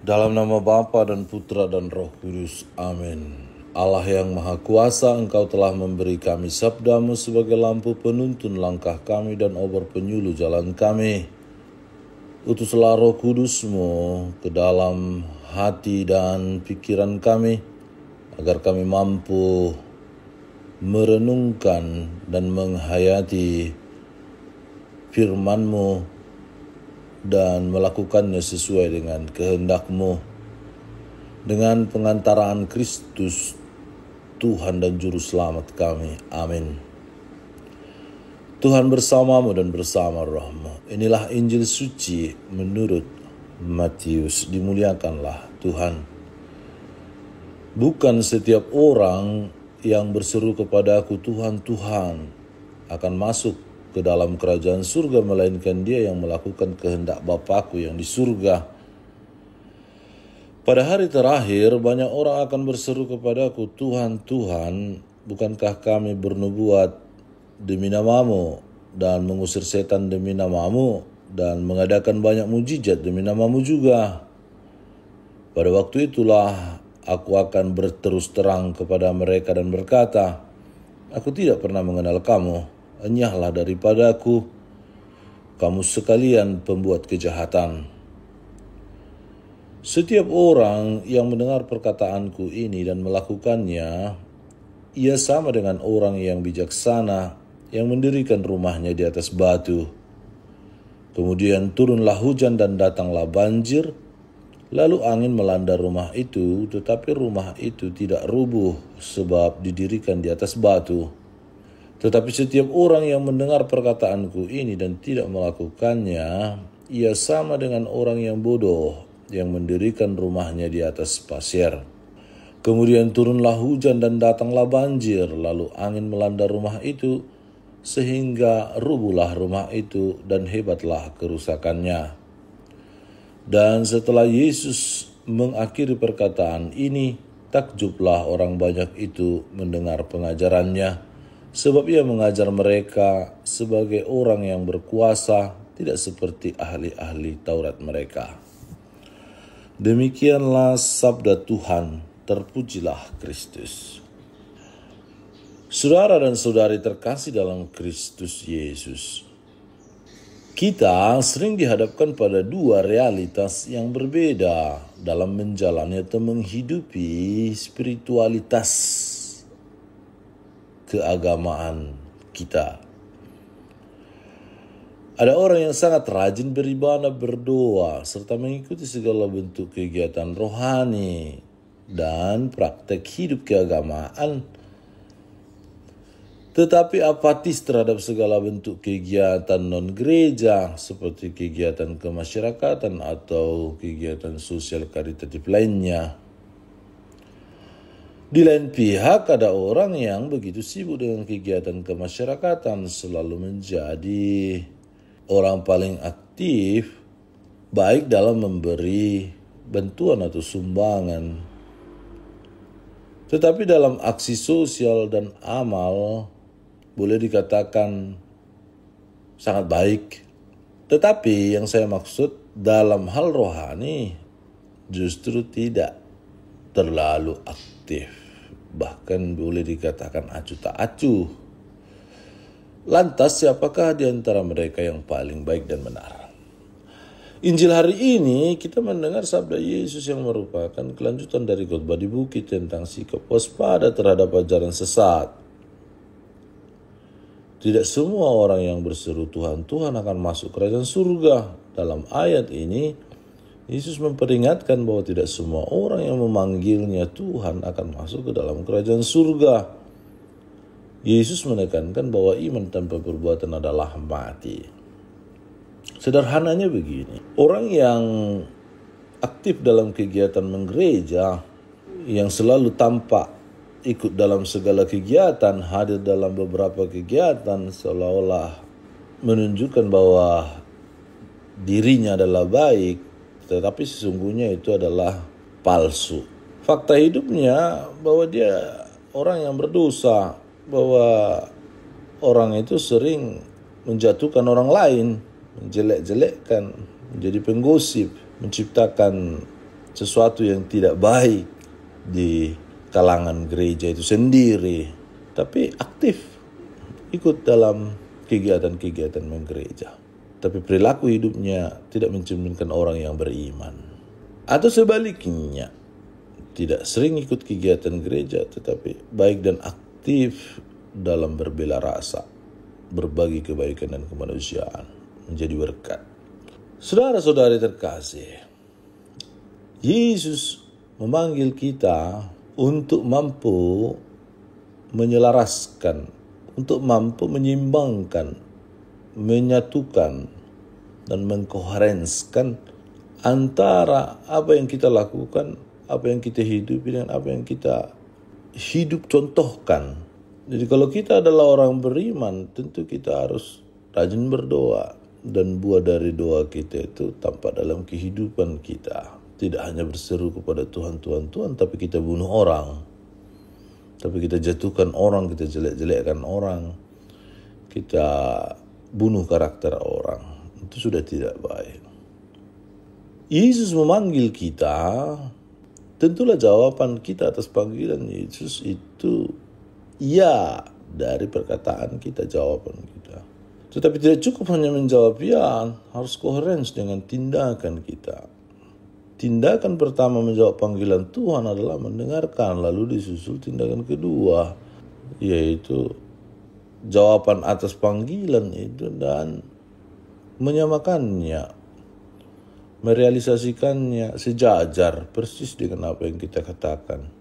Dalam nama Bapa dan Putra dan Roh Kudus. Amin. Allah yang Maha Kuasa, Engkau telah memberi kami sabdamu sebagai lampu penuntun langkah kami dan obor penyuluh jalan kami. Utuslah Roh Kudus-Mu ke dalam hati dan pikiran kami, agar kami mampu merenungkan dan menghayati firman-Mu dan melakukannya sesuai dengan kehendak-Mu, dengan pengantaraan Kristus, Tuhan dan Juru Selamat kami. Amin. Tuhan bersamamu dan bersama rohmu. Inilah Injil suci menurut Matius. Dimuliakanlah Tuhan. Bukan setiap orang yang berseru kepadaku Tuhan, Tuhan akan masuk ke dalam kerajaan surga, melainkan dia yang melakukan kehendak Bapakku yang di surga. Pada hari terakhir banyak orang akan berseru kepadaku, Tuhan, Tuhan, bukankah kami bernubuat demi namamu dan mengusir setan demi namamu dan mengadakan banyak mujizat demi namamu juga? Pada waktu itulah aku akan berterus terang kepada mereka dan berkata, aku tidak pernah mengenal kamu, enyahlah daripadaku, kamu sekalian pembuat kejahatan. Setiap orang yang mendengar perkataanku ini dan melakukannya, ia sama dengan orang yang bijaksana yang mendirikan rumahnya di atas batu. Kemudian turunlah hujan dan datanglah banjir, lalu angin melanda rumah itu, tetapi rumah itu tidak rubuh sebab didirikan di atas batu. Tetapi setiap orang yang mendengar perkataanku ini dan tidak melakukannya, ia sama dengan orang yang bodoh yang mendirikan rumahnya di atas pasir. Kemudian turunlah hujan dan datanglah banjir, lalu angin melanda rumah itu, sehingga rubuhlah rumah itu dan hebatlah kerusakannya. Dan setelah Yesus mengakhiri perkataan ini, takjublah orang banyak itu mendengar pengajarannya, sebab ia mengajar mereka sebagai orang yang berkuasa, tidak seperti ahli-ahli Taurat mereka. Demikianlah sabda Tuhan, terpujilah Kristus. Saudara dan saudari terkasih dalam Kristus Yesus, kita sering dihadapkan pada dua realitas yang berbeda dalam menjalani atau menghidupi spiritualitas keagamaan kita. Ada orang yang sangat rajin beribadah, berdoa, serta mengikuti segala bentuk kegiatan rohani dan praktek hidup keagamaan, tetapi apatis terhadap segala bentuk kegiatan non-gereja seperti kegiatan kemasyarakatan atau kegiatan sosial karitatif lainnya. Di lain pihak, ada orang yang begitu sibuk dengan kegiatan kemasyarakatan, selalu menjadi orang paling aktif, baik dalam memberi bantuan atau sumbangan, tetapi dalam aksi sosial dan amal boleh dikatakan sangat baik. Tetapi yang saya maksud dalam hal rohani justru tidak terlalu aktif. Bahkan boleh dikatakan acuh tak acuh. Lantas siapakah di antara mereka yang paling baik dan benar? Injil hari ini kita mendengar sabda Yesus yang merupakan kelanjutan dari khotbah di bukit tentang sikap waspada terhadap ajaran sesat. Tidak semua orang yang berseru Tuhan, Tuhan akan masuk kerajaan surga. Dalam ayat ini, Yesus memperingatkan bahwa tidak semua orang yang memanggilnya Tuhan akan masuk ke dalam kerajaan surga. Yesus menekankan bahwa iman tanpa perbuatan adalah mati. Sederhananya begini, orang yang aktif dalam kegiatan menggereja, yang selalu tampak ikut dalam segala kegiatan, hadir dalam beberapa kegiatan, seolah-olah menunjukkan bahwa dirinya adalah baik, tetapi sesungguhnya itu adalah palsu. Fakta hidupnya bahwa dia orang yang berdosa, bahwa orang itu sering menjatuhkan orang lain, menjelek-jelekkan, menjadi penggosip, menciptakan sesuatu yang tidak baik di kalangan gereja itu sendiri, tapi aktif ikut dalam kegiatan-kegiatan menggereja, tapi perilaku hidupnya tidak mencerminkan orang yang beriman. Atau sebaliknya, tidak sering ikut kegiatan gereja tetapi baik dan aktif dalam berbela rasa, berbagi kebaikan dan kemanusiaan, menjadi berkat. Saudara-saudari terkasih, Yesus memanggil kita untuk mampu menyelaraskan, untuk mampu menyeimbangkan, menyatukan, dan mengkoherenskan antara apa yang kita lakukan, apa yang kita hidupi, dengan apa yang kita hidup contohkan. Jadi kalau kita adalah orang beriman, tentu kita harus rajin berdoa, dan buah dari doa kita itu tampak dalam kehidupan kita. Tidak hanya berseru kepada Tuhan, Tuhan, Tuhan, tapi kita bunuh orang. Tapi kita jatuhkan orang, kita jelek-jelekkan orang, kita bunuh karakter orang. Itu sudah tidak baik. Yesus memanggil kita, tentulah jawaban kita atas panggilan Yesus itu ya, dari perkataan kita, jawaban kita. Tetapi tidak cukup hanya menjawab ya, harus koherens dengan tindakan kita. Tindakan pertama menjawab panggilan Tuhan adalah mendengarkan, lalu disusul tindakan kedua, yaitu jawaban atas panggilan itu dan menyamakannya, merealisasikannya sejajar persis dengan apa yang kita katakan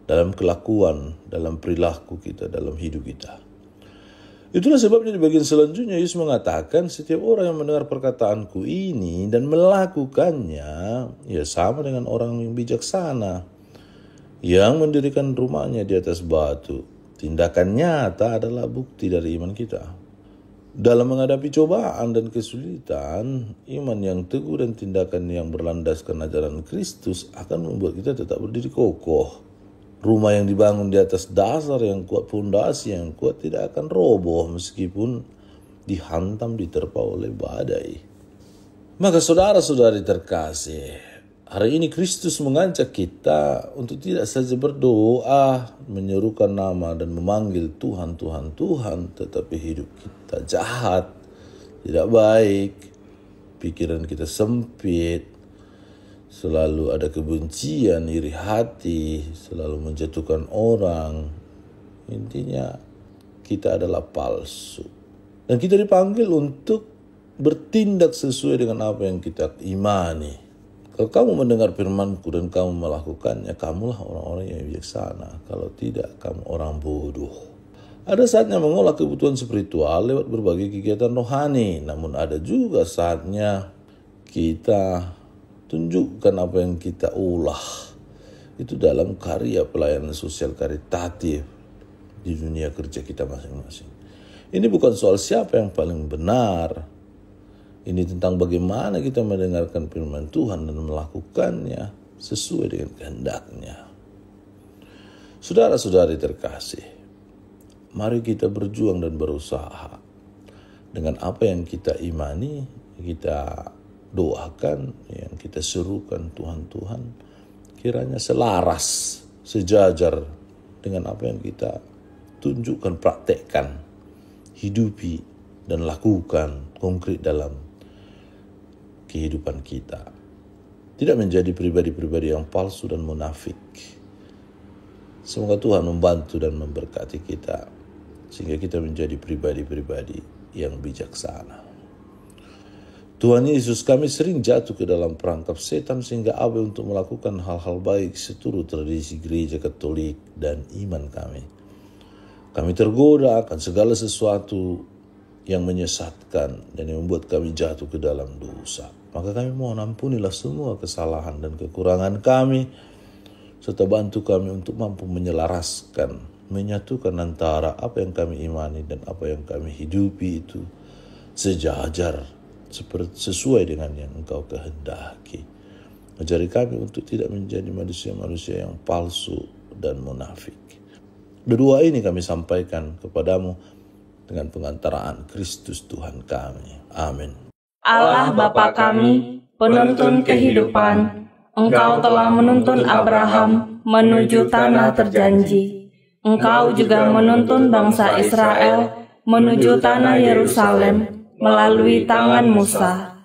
dalam kelakuan, dalam perilaku kita, dalam hidup kita. Itulah sebabnya di bagian selanjutnya Yesus mengatakan, setiap orang yang mendengar perkataanku ini dan melakukannya, ya sama dengan orang yang bijaksana yang mendirikan rumahnya di atas batu. Tindakan nyata adalah bukti dari iman kita. Dalam menghadapi cobaan dan kesulitan, iman yang teguh dan tindakan yang berlandaskan ajaran Kristus akan membuat kita tetap berdiri kokoh. Rumah yang dibangun di atas dasar yang kuat, fondasi yang kuat, tidak akan roboh meskipun dihantam, diterpa oleh badai. Maka saudara-saudari terkasih, hari ini Kristus mengajak kita untuk tidak saja berdoa, menyerukan nama dan memanggil Tuhan, Tuhan, Tuhan, tetapi hidup kita jahat, tidak baik, pikiran kita sempit, selalu ada kebencian, iri hati, selalu menjatuhkan orang. Intinya kita adalah palsu. Dan kita dipanggil untuk bertindak sesuai dengan apa yang kita imani. Kalau kamu mendengar firman-Ku dan kamu melakukannya, kamulah orang-orang yang bijaksana. Kalau tidak, kamu orang bodoh. Ada saatnya mengolah kebutuhan spiritual lewat berbagai kegiatan rohani. Namun ada juga saatnya kita tunjukkan apa yang kita ulah itu dalam karya pelayanan sosial karitatif di dunia kerja kita masing-masing. Ini bukan soal siapa yang paling benar. Ini tentang bagaimana kita mendengarkan firman Tuhan dan melakukannya sesuai dengan kehendak-Nya. Saudara-saudari terkasih, mari kita berjuang dan berusaha dengan apa yang kita imani, kita doakan, yang kita serukan Tuhan, Tuhan, kiranya selaras, sejajar dengan apa yang kita tunjukkan, praktekkan, hidupi, dan lakukan konkret dalam kehidupan kita. Tidak menjadi pribadi-pribadi yang palsu dan munafik. Semoga Tuhan membantu dan memberkati kita, sehingga kita menjadi pribadi-pribadi yang bijaksana. Tuhan Yesus, kami sering jatuh ke dalam perangkap setan sehingga abai untuk melakukan hal-hal baik seturut tradisi gereja Katolik dan iman kami. Kami tergoda akan segala sesuatu yang menyesatkan dan yang membuat kami jatuh ke dalam dosa. Maka kami mohon ampunilah semua kesalahan dan kekurangan kami, serta bantu kami untuk mampu menyelaraskan, menyatukan antara apa yang kami imani dan apa yang kami hidupi itu sejajar, sesuai dengan yang Engkau kehendaki. Ajari kami untuk tidak menjadi manusia-manusia yang palsu dan munafik. Doa ini kami sampaikan kepadamu dengan pengantaraan Kristus Tuhan kami. Amin. Allah Bapa kami, penuntun kehidupan, Engkau telah menuntun Abraham menuju tanah terjanji. Engkau juga menuntun bangsa Israel menuju tanah Yerusalem melalui tangan Musa.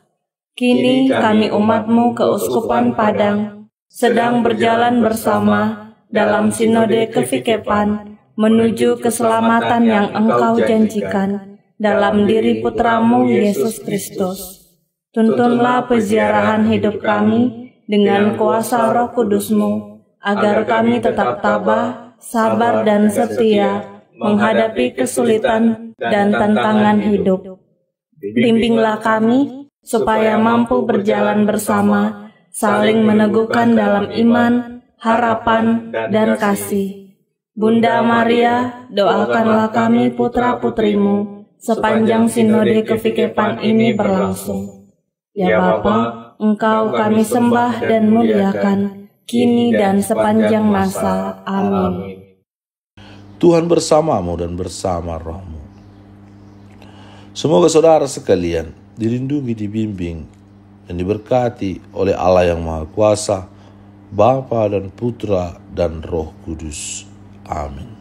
Kini kami umat-Mu keuskupan Padang sedang berjalan bersama dalam sinode kefikepan menuju keselamatan yang Engkau janjikan dalam diri Putra-Mu Yesus Kristus. Tuntunlah peziarahan hidup kami dengan kuasa Roh Kudus-Mu, agar kami tetap tabah, sabar dan setia menghadapi kesulitan dan tantangan hidup. Bimbinglah kami supaya mampu berjalan bersama, saling meneguhkan dalam iman, harapan, dan kasih. Bunda Maria, doakanlah kami putra-putrimu sepanjang sinode kefikepan ini berlangsung. Ya Bapa, Engkau kami sembah dan muliakan, kini dan sepanjang masa. Amin. Tuhan bersamamu dan bersama rohmu. Semoga saudara sekalian dilindungi, dibimbing, dan diberkati oleh Allah yang Maha Kuasa, Bapa dan Putra dan Roh Kudus. Amin.